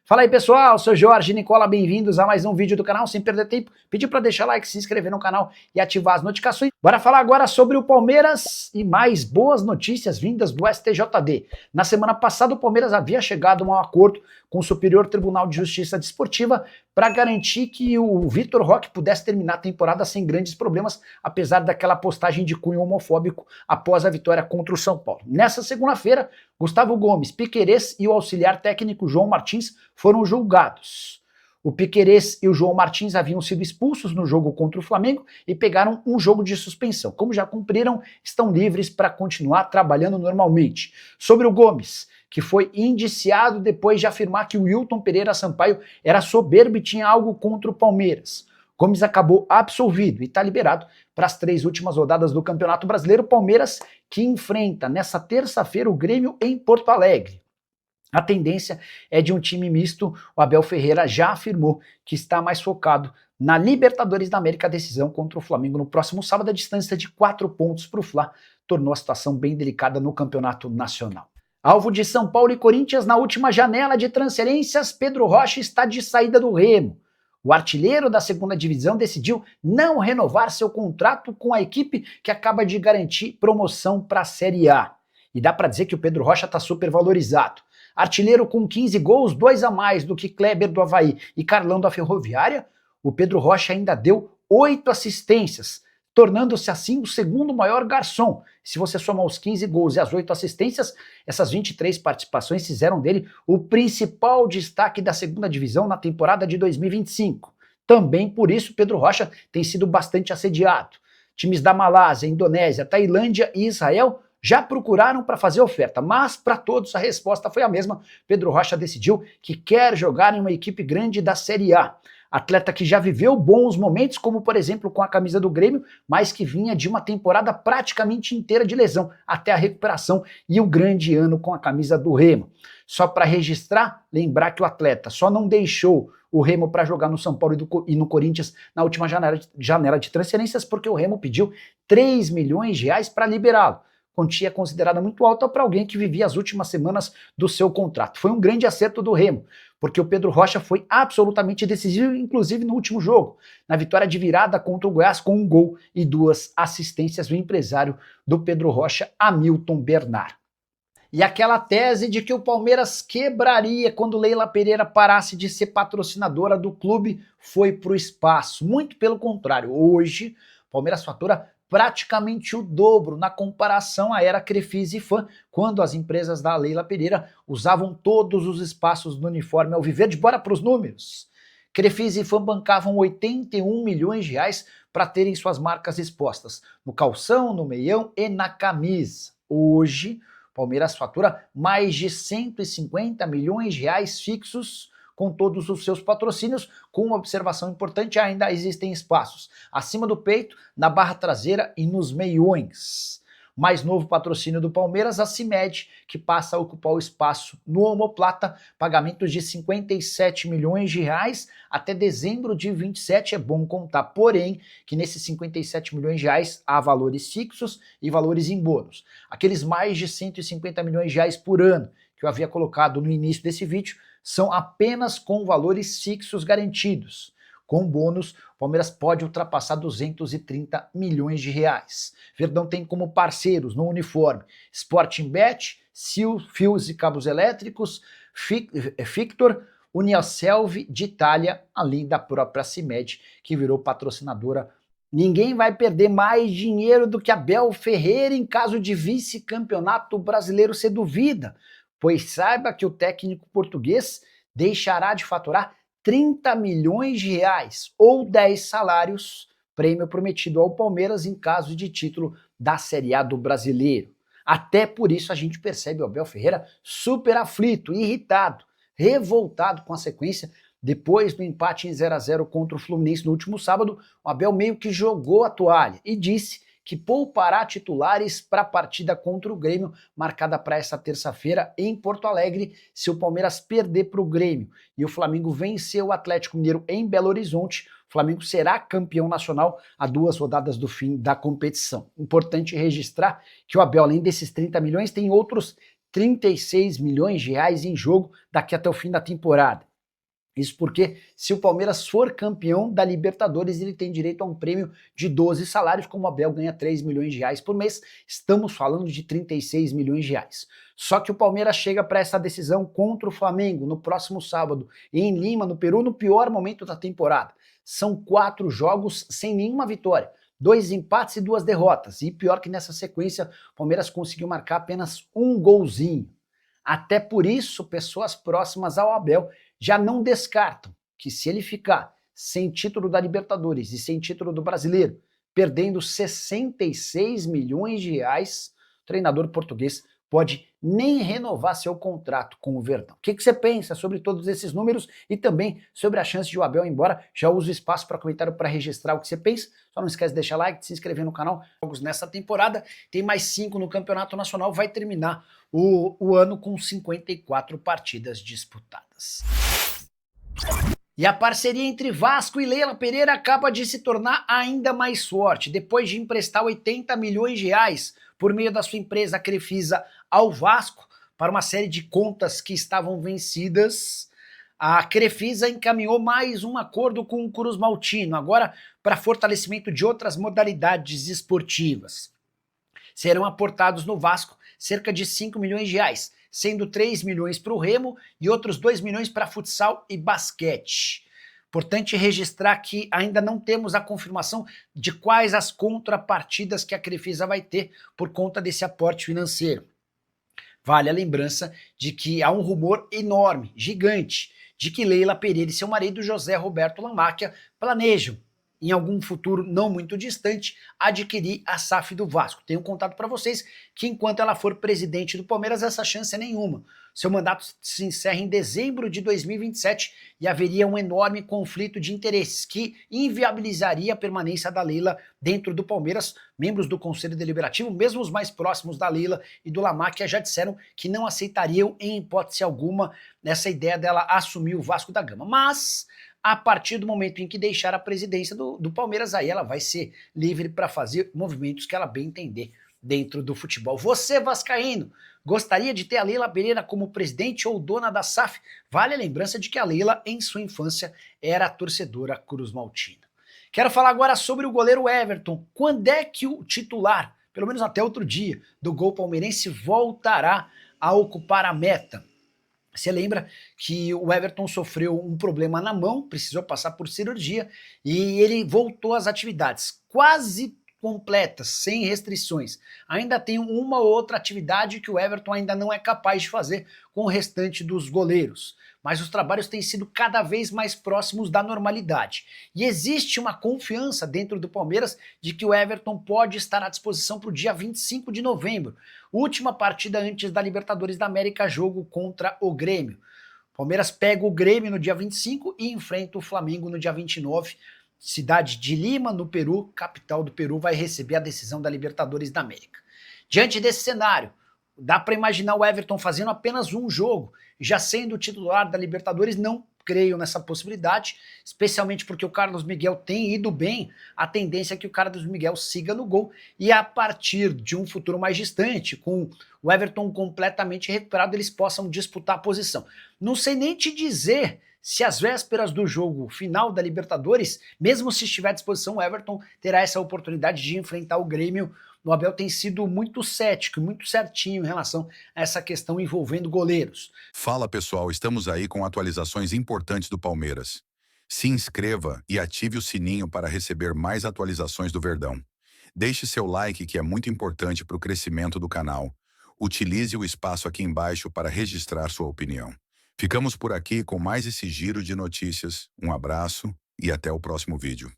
Fala aí pessoal, sou Jorge Nicola, bem-vindos a mais um vídeo do canal. Sem perder tempo, pedi para deixar like, se inscrever no canal e ativar as notificações. Bora falar agora sobre o Palmeiras e mais boas notícias vindas do STJD. Na semana passada o Palmeiras havia chegado a um acordo com o Superior Tribunal de Justiça Desportiva para garantir que o Vitor Roque pudesse terminar a temporada sem grandes problemas, apesar daquela postagem de cunho homofóbico após a vitória contra o São Paulo. Nessa segunda-feira, Gustavo Gomes, Piquerez e o auxiliar técnico João Martins foram julgados. O Piquerez e o João Martins haviam sido expulsos no jogo contra o Flamengo e pegaram um jogo de suspensão. Como já cumpriram, estão livres para continuar trabalhando normalmente. Sobre o Gomes, que foi indiciado depois de afirmar que o Wilton Pereira Sampaio era soberbo e tinha algo contra o Palmeiras. Gomes acabou absolvido e está liberado para as 3 últimas rodadas do Campeonato Brasileiro. Palmeiras que enfrenta nessa terça-feira o Grêmio em Porto Alegre. A tendência é de um time misto. O Abel Ferreira já afirmou que está mais focado na Libertadores da América. A decisão contra o Flamengo no próximo sábado. A distância de 4 pontos para o Fla tornou a situação bem delicada no Campeonato Nacional. Alvo de São Paulo e Corinthians na última janela de transferências, Pedro Rocha está de saída do Remo. O artilheiro da segunda divisão decidiu não renovar seu contrato com a equipe que acaba de garantir promoção para a Série A. E dá para dizer que o Pedro Rocha está super valorizado. Artilheiro com 15 gols, 2 a mais do que Kleber do Avaí e Carlão da Ferroviária, o Pedro Rocha ainda deu 8 assistências, tornando-se assim o segundo maior garçom. Se você somar os 15 gols e as 8 assistências, essas 23 participações fizeram dele o principal destaque da segunda divisão na temporada de 2025. Também por isso Pedro Rocha tem sido bastante assediado. Times da Malásia, Indonésia, Tailândia e Israel já procuraram para fazer oferta, mas para todos a resposta foi a mesma. Pedro Rocha decidiu que quer jogar em uma equipe grande da Série A. Atleta que já viveu bons momentos, como por exemplo com a camisa do Grêmio, mas que vinha de uma temporada praticamente inteira de lesão, até a recuperação e o grande ano com a camisa do Remo. Só para registrar, lembrar que o atleta só não deixou o Remo para jogar no São Paulo e no Corinthians na última janela de transferências, porque o Remo pediu 3 milhões de reais para liberá-lo. Quantia considerada muito alta para alguém que vivia as últimas semanas do seu contrato. Foi um grande acerto do Remo, porque o Pedro Rocha foi absolutamente decisivo, inclusive no último jogo, na vitória de virada contra o Goiás com 1 gol e 2 assistências do empresário do Pedro Rocha, Hamilton Bernard. E aquela tese de que o Palmeiras quebraria quando Leila Pereira parasse de ser patrocinadora do clube foi para o espaço. Muito pelo contrário, hoje o Palmeiras fatura praticamente o dobro na comparação à era Crefisa e Fã, quando as empresas da Leila Pereira usavam todos os espaços do uniforme alviverde. Bora para os números. Crefisa e Fã bancavam 81 milhões de reais para terem suas marcas expostas no calção, no meião e na camisa. Hoje, Palmeiras fatura mais de 150 milhões de reais fixos com todos os seus patrocínios. Com uma observação importante, ainda existem espaços acima do peito, na barra traseira e nos meiões. Mais novo patrocínio do Palmeiras, a CIMED, que passa a ocupar o espaço no omoplata, pagamentos de 57 milhões de reais até dezembro de 27, é bom contar, porém, que nesses 57 milhões de reais há valores fixos e valores em bônus. Aqueles mais de 150 milhões de reais por ano que eu havia colocado no início desse vídeo são apenas com valores fixos garantidos. Com bônus, o Palmeiras pode ultrapassar 230 milhões de reais. Verdão tem como parceiros no uniforme Sporting Bet, Sil, Fios e Cabos Elétricos, Fictor, Uniaselv de Itália, além da própria CIMED, que virou patrocinadora. Ninguém vai perder mais dinheiro do que Abel Ferreira em caso de vice-campeonato brasileiro, se duvida, pois saiba que o técnico português deixará de faturar 30 milhões de reais ou 10 salários, prêmio prometido ao Palmeiras em caso de título da Série A do Brasileiro. Até por isso a gente percebe o Abel Ferreira super aflito, irritado, revoltado com a sequência. Depois do empate em 0 a 0 contra o Fluminense no último sábado, o Abel meio que jogou a toalha e disse que poupará titulares para a partida contra o Grêmio, marcada para essa terça-feira em Porto Alegre, se o Palmeiras perder para o Grêmio e o Flamengo vencer o Atlético Mineiro em Belo Horizonte, o Flamengo será campeão nacional a 2 rodadas do fim da competição. Importante registrar que o Abel, além desses 30 milhões, tem outros 36 milhões de reais em jogo daqui até o fim da temporada. Isso porque, se o Palmeiras for campeão da Libertadores, ele tem direito a um prêmio de 12 salários, como o Abel ganha 3 milhões de reais por mês, estamos falando de 36 milhões de reais. Só que o Palmeiras chega para essa decisão contra o Flamengo no próximo sábado, em Lima, no Peru, no pior momento da temporada. São 4 jogos sem nenhuma vitória, 2 empates e 2 derrotas. E pior que nessa sequência, o Palmeiras conseguiu marcar apenas um golzinho. Até por isso, pessoas próximas ao Abel já não descartam que, se ele ficar sem título da Libertadores e sem título do Brasileiro, perdendo 66 milhões de reais, o treinador português pode nem renovar seu contrato com o Verdão. O que você pensa sobre todos esses números e também sobre a chance de o Abel ir embora? Já usa o espaço para comentário para registrar o que você pensa. Só não esquece de deixar like, de se inscrever no canal. Jogos nessa temporada, tem mais 5 no Campeonato Nacional, vai terminar o ano com 54 partidas disputadas. E a parceria entre Vasco e Leila Pereira acaba de se tornar ainda mais forte. Depois de emprestar 80 milhões de reais por meio da sua empresa Crefisa ao Vasco para uma série de contas que estavam vencidas, a Crefisa encaminhou mais um acordo com o Cruz Maltino, agora para fortalecimento de outras modalidades esportivas. Serão aportados no Vasco cerca de 5 milhões de reais, sendo 3 milhões para o Remo e outros 2 milhões para futsal e basquete. Importante registrar que ainda não temos a confirmação de quais as contrapartidas que a Crefisa vai ter por conta desse aporte financeiro. Vale a lembrança de que há um rumor enorme, gigante, de que Leila Pereira e seu marido José Roberto Lamáquia planejam, em algum futuro não muito distante, adquirir a SAF do Vasco. Tenho contado para vocês que, enquanto ela for presidente do Palmeiras, essa chance é nenhuma. Seu mandato se encerra em dezembro de 2027 e haveria um enorme conflito de interesses que inviabilizaria a permanência da Leila dentro do Palmeiras. Membros do Conselho Deliberativo, mesmo os mais próximos da Leila e do Lamáquia, já disseram que não aceitariam em hipótese alguma essa ideia dela assumir o Vasco da Gama. Mas, a partir do momento em que deixar a presidência do Palmeiras, aí ela vai ser livre para fazer movimentos que ela bem entender dentro do futebol. Você, vascaíno, gostaria de ter a Leila Pereira como presidente ou dona da SAF? Vale a lembrança de que a Leila, em sua infância, era a torcedora Cruz Maltina. Quero falar agora sobre o goleiro Everton. Quando é que o titular, pelo menos até outro dia, do gol palmeirense voltará a ocupar a meta? Você lembra que o Everton sofreu um problema na mão, precisou passar por cirurgia e ele voltou às atividades quase completas, sem restrições. Ainda tem uma ou outra atividade que o Everton ainda não é capaz de fazer com o restante dos goleiros, mas os trabalhos têm sido cada vez mais próximos da normalidade. E existe uma confiança dentro do Palmeiras de que o Everton pode estar à disposição para o dia 25 de novembro, última partida antes da Libertadores da América, jogo contra o Grêmio. O Palmeiras pega o Grêmio no dia 25 e enfrenta o Flamengo no dia 29. Cidade de Lima, no Peru, capital do Peru, vai receber a decisão da Libertadores da América. Diante desse cenário, dá para imaginar o Everton fazendo apenas um jogo, já sendo o titular da Libertadores? Não creio nessa possibilidade, especialmente porque o Carlos Miguel tem ido bem. A tendência é que o Carlos Miguel siga no gol e, a partir de um futuro mais distante, com o Everton completamente recuperado, eles possam disputar a posição. Não sei nem te dizer se às vésperas do jogo final da Libertadores, mesmo se estiver à disposição, o Everton terá essa oportunidade de enfrentar o Grêmio. O Abel tem sido muito cético, muito certinho em relação a essa questão envolvendo goleiros. Fala pessoal, estamos aí com atualizações importantes do Palmeiras. Se inscreva e ative o sininho para receber mais atualizações do Verdão. Deixe seu like, que é muito importante para o crescimento do canal. Utilize o espaço aqui embaixo para registrar sua opinião. Ficamos por aqui com mais esse giro de notícias. Um abraço e até o próximo vídeo.